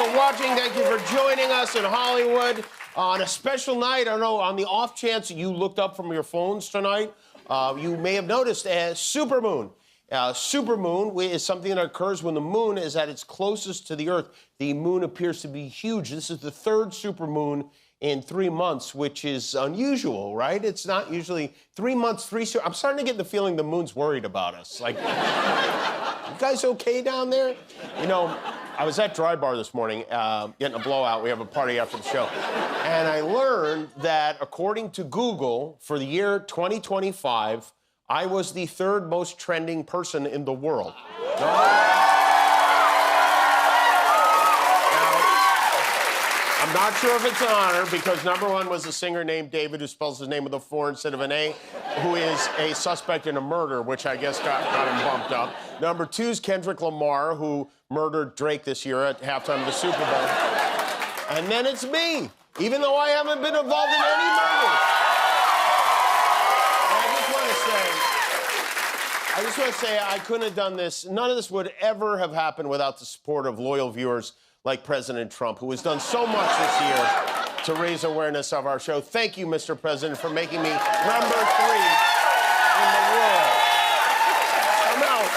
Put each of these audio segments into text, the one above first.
for watching. Thank you for joining us in Hollywood on a special night. I don't know, on the off chance you looked up from your phones tonight, you may have noticed a supermoon. Supermoon is something that occurs when the moon is at its closest to the Earth. The moon appears to be huge. This is the third supermoon in 3 months, which is unusual, right? It's not usually 3 months, I'm starting to get the feeling the moon's worried about us. Like, you guys okay down there? You know, I was at Dry Bar this morning, getting a blowout. We have a party after the show. And I learned that, according to Google, for the year 2025, I was the third most trending person in the world. I'm not sure if it's an honor, because number one was a singer named David, who spells his name with a 4 instead of an A, who is a suspect in a murder, which I guess got him bumped up. Number two is Kendrick Lamar, who murdered Drake this year at halftime of the Super Bowl. And then it's me, even though I haven't been involved in any murders. I just want to say I couldn't have done this. None of this would ever have happened without the support of loyal viewers like President Trump, who has done so much this year to raise awareness of our show. Thank you, Mr. President, for making me number 3 in the world. I'm out.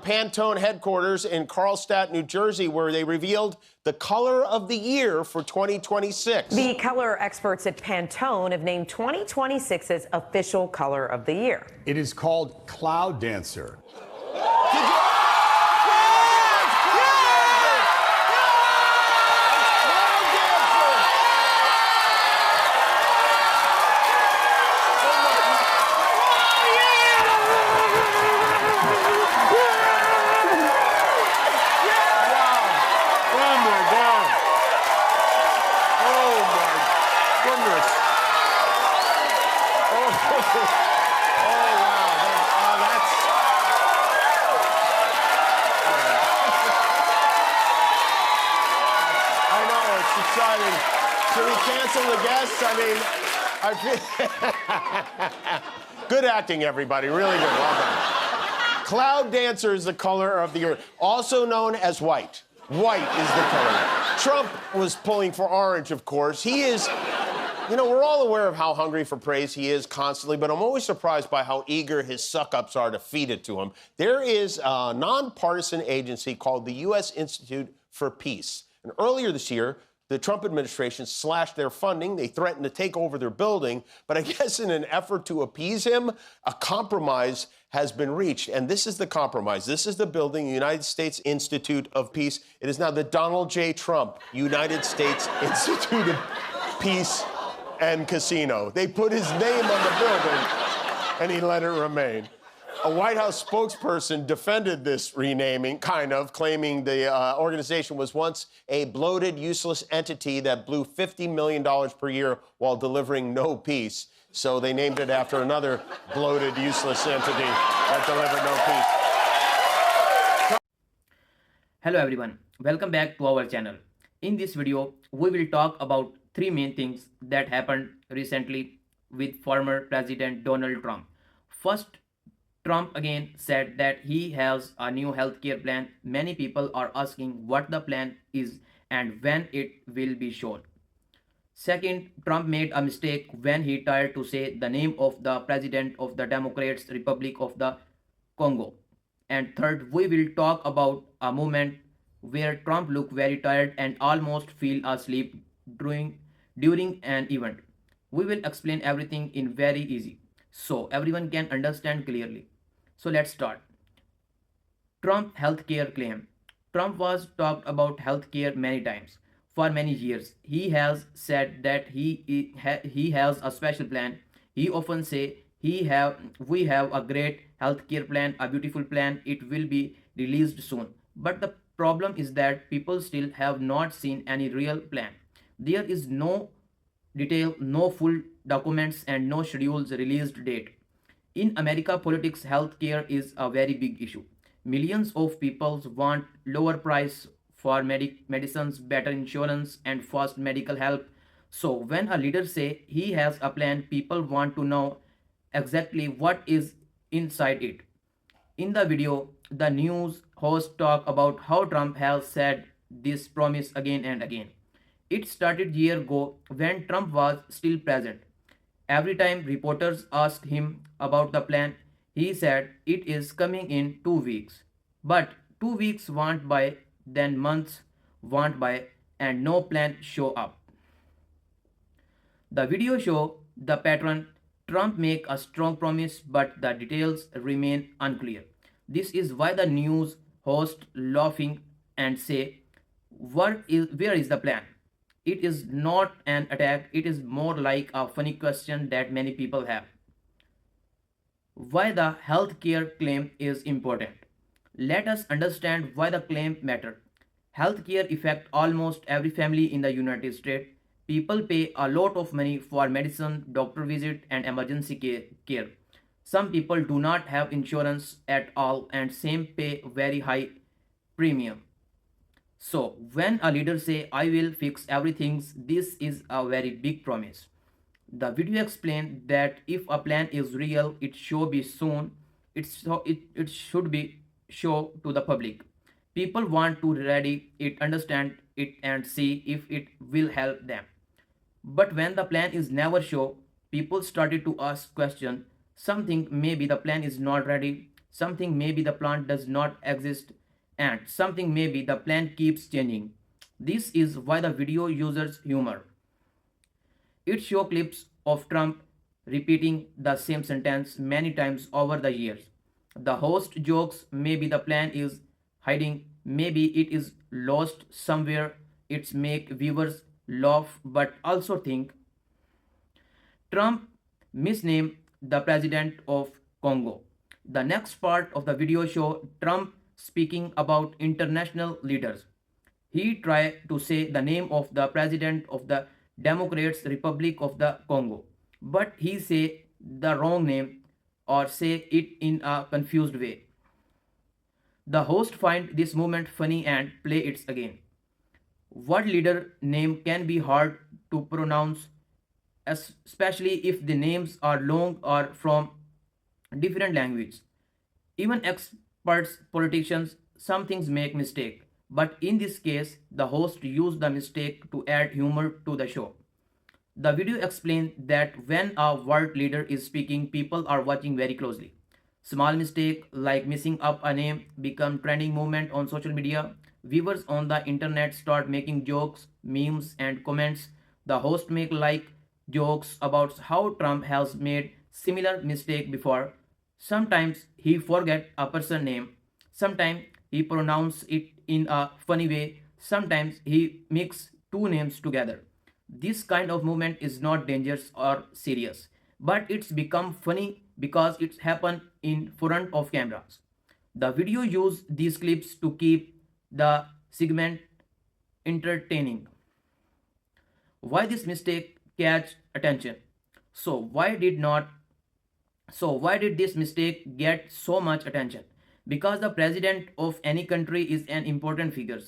Pantone headquarters in Carlstadt, New Jersey, where they revealed the color of the year for 2026. The color experts at Pantone have named 2026's official color of the year. It is called Cloud Dancer. Should we cancel the guests? I feel... Good acting, everybody. Really good. Well done. Cloud Dancer is the color of the year, also known as white. White is the color. Trump was pulling for orange, of course. He is... You know, we're all aware of how hungry for praise he is constantly, but I'm always surprised by how eager his suck-ups are to feed it to him. There is a nonpartisan agency called the U.S. Institute for Peace. And earlier this year, the Trump administration slashed their funding. They threatened to take over their building. But I guess in an effort to appease him, a compromise has been reached. And this is the compromise. This is the building, the United States Institute of Peace. It is now the Donald J. Trump United States Institute of Peace and Casino. They put his name on the building, and he let it remain. A White House spokesperson defended this renaming, claiming the organization was once a bloated, useless entity that blew $50 million per year while delivering no peace. So they named it after another bloated, useless entity that delivered no peace. Hello everyone, welcome back to our channel. In this video, we will talk about 3 main things that happened recently with former President Donald Trump. First, Trump again said that he has a new healthcare plan. Many people are asking what the plan is and when it will be shown. Second, Trump made a mistake when he tried to say the name of the president of the Democratic Republic of the Congo. And third, we will talk about a moment where Trump looked very tired and almost fell asleep during an event. We will explain everything in very easy, so everyone can understand clearly. So let's start. Trump healthcare claim. Trump was talked about healthcare many times. For many years, he has said that he has a special plan. He often say we have a great healthcare plan, a beautiful plan. It will be released soon. But the problem is that people still have not seen any real plan. There is no detail, no full documents, and no schedules released date. In America, politics, healthcare is a very big issue. Millions of people want lower price for medicines, better insurance, and fast medical help. So when a leader say he has a plan, people want to know exactly what is inside it. In the video, the news host talk about how Trump has said this promise again and again. It started year ago when Trump was still president. Every time reporters asked him about the plan, he said it is coming in 2 weeks. But 2 weeks went by, then months went by, and no plan show up. The video show the pattern. Trump make a strong promise, but the details remain unclear. This is why the news host laughing and say, where is the plan? It is not an attack, it is more like a funny question that many people have. Why the healthcare claim is important. Let us understand why the claim matter. Healthcare affect almost every family in the United States. People pay a lot of money for medicine, doctor visit and emergency care. Some people do not have insurance at all and same pay very high premium. So when a leader say I will fix everything, this is a very big promise. The video explained that if a plan is real, it should be shown. It should be show to the public. People want to ready it, understand it, and see if it will help them. But when the plan is never shown, people started to ask questions. Something maybe the plan is not ready. Something maybe the plan does not exist, and something maybe the plan keeps changing. This is why the video uses humor. It shows clips of Trump repeating the same sentence many times over the years. The host jokes maybe the plan is hiding, maybe it is lost somewhere. It's make viewers laugh but also think. Trump misnamed the president of Congo. The next part of the video show Trump speaking about international leaders. He tried to say the name of the president of the Democrats Republic of the Congo, but he say the wrong name or say it in a confused way. The host find this moment funny and play it again. What leader name can be hard to pronounce, especially if the names are long or from different language. Even experts, politicians, some things make mistake. But in this case, the host used the mistake to add humor to the show. The video explains that when a world leader is speaking, people are watching very closely. Small mistake like messing up a name become trending movement on social media. Viewers on the internet start making jokes, memes and comments. The host make like jokes about how Trump has made similar mistake before. Sometimes he forget a person name. Sometimes he pronounce it in a funny way. Sometimes he mix two names together. This kind of movement is not dangerous or serious, but it's become funny because it's happened in front of cameras. The video use these clips to keep the segment entertaining. Why this mistake catch attention? So why did not why did this mistake get so much attention? Because the president of any country is an important figure.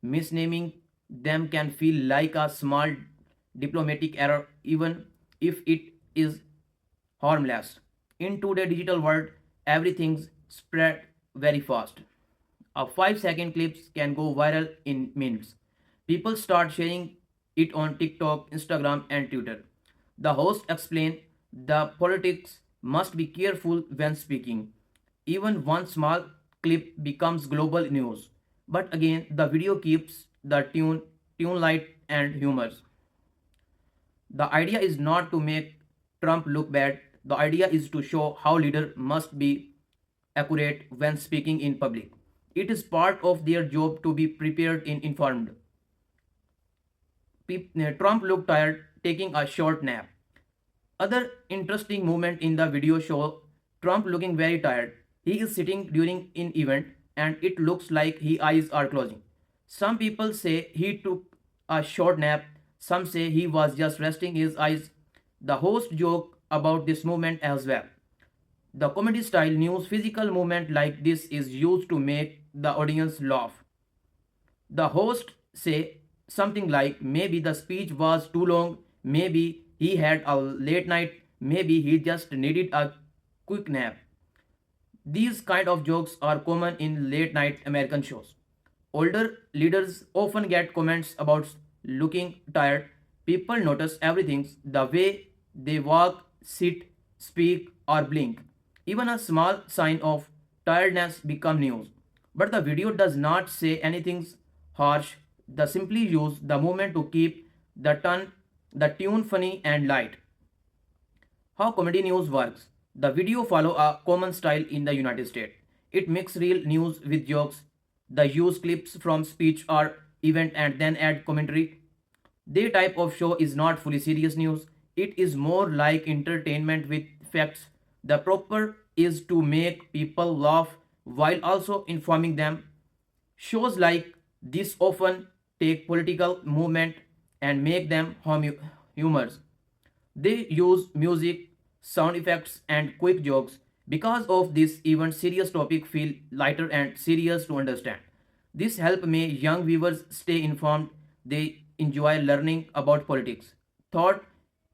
Misnaming them can feel like a small diplomatic error even if it is harmless. In today's digital world, everything spread very fast. A 5-second clips can go viral in minutes. People start sharing it on TikTok, Instagram, and Twitter. The host explained the politics must be careful when speaking. Even one small clip becomes global news. But again, the video keeps the tune light and humors. The idea is not to make Trump look bad. The idea is to show how leader must be accurate when speaking in public. It is part of their job to be prepared and informed. Trump looked tired, taking a short nap. Other interesting moment in the video show Trump looking very tired. He is sitting during an event and it looks like his eyes are closing. Some people say he took a short nap. Some say he was just resting his eyes. The host joked about this movement as well. The comedy style news physical movement like this is used to make the audience laugh. The host say something like maybe the speech was too long, maybe he had a late night, maybe he just needed a quick nap. These kind of jokes are common in late night American shows. Older leaders often get comments about looking tired. People notice everything, the way they walk, sit, speak, or blink. Even a small sign of tiredness become news. But the video does not say anything harsh. They simply use the movement to keep the tune funny and light. How comedy news works. The video follow a common style in the United States. It mixes real news with jokes. They use clips from speech or event and then add commentary. Their type of show is not fully serious news. It is more like entertainment with facts. The proper is to make people laugh while also informing them. Shows like this often take political movement and make them humorous. They use music, sound effects, and quick jokes. Because of this, even serious topic feel lighter and serious to understand. This help me young viewers stay informed. They enjoy learning about politics, thought,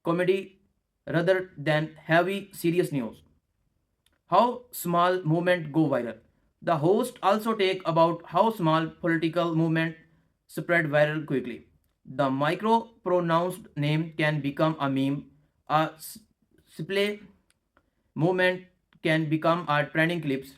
comedy, rather than heavy serious news. How small movement go viral. The host also take about how small political movement spread viral quickly. The micro pronounced name can become a meme. A simple movement can become a trending clips.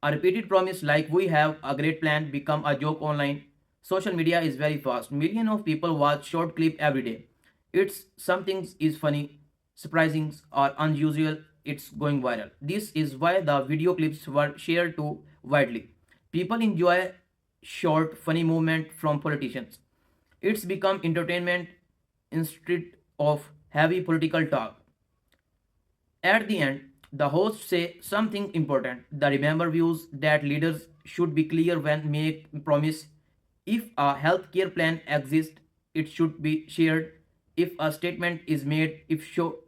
A repeated promise like we have a great plan become a joke online. Social media is very fast. Millions of people watch short clip every day. It's something is funny, surprising or unusual, it's going viral. This is why the video clips were shared too widely. People enjoy short funny movement from politicians. It's become entertainment instead of heavy political talk. At the end, the hosts say something important. The remember views that leaders should be clear when make promise. If a healthcare plan exists, it should be shared. If a statement is made, it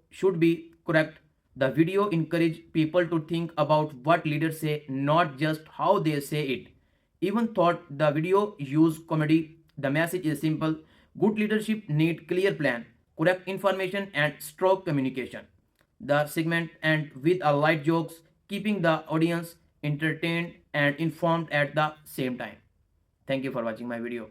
should be correct. The video encourage people to think about what leaders say, not just how they say it. Even thought the video use comedy, the message is simple. Good leadership need clear plan, correct information and strong communication. The segment and with a light jokes, keeping the audience entertained and informed at the same time. Thank you for watching my video.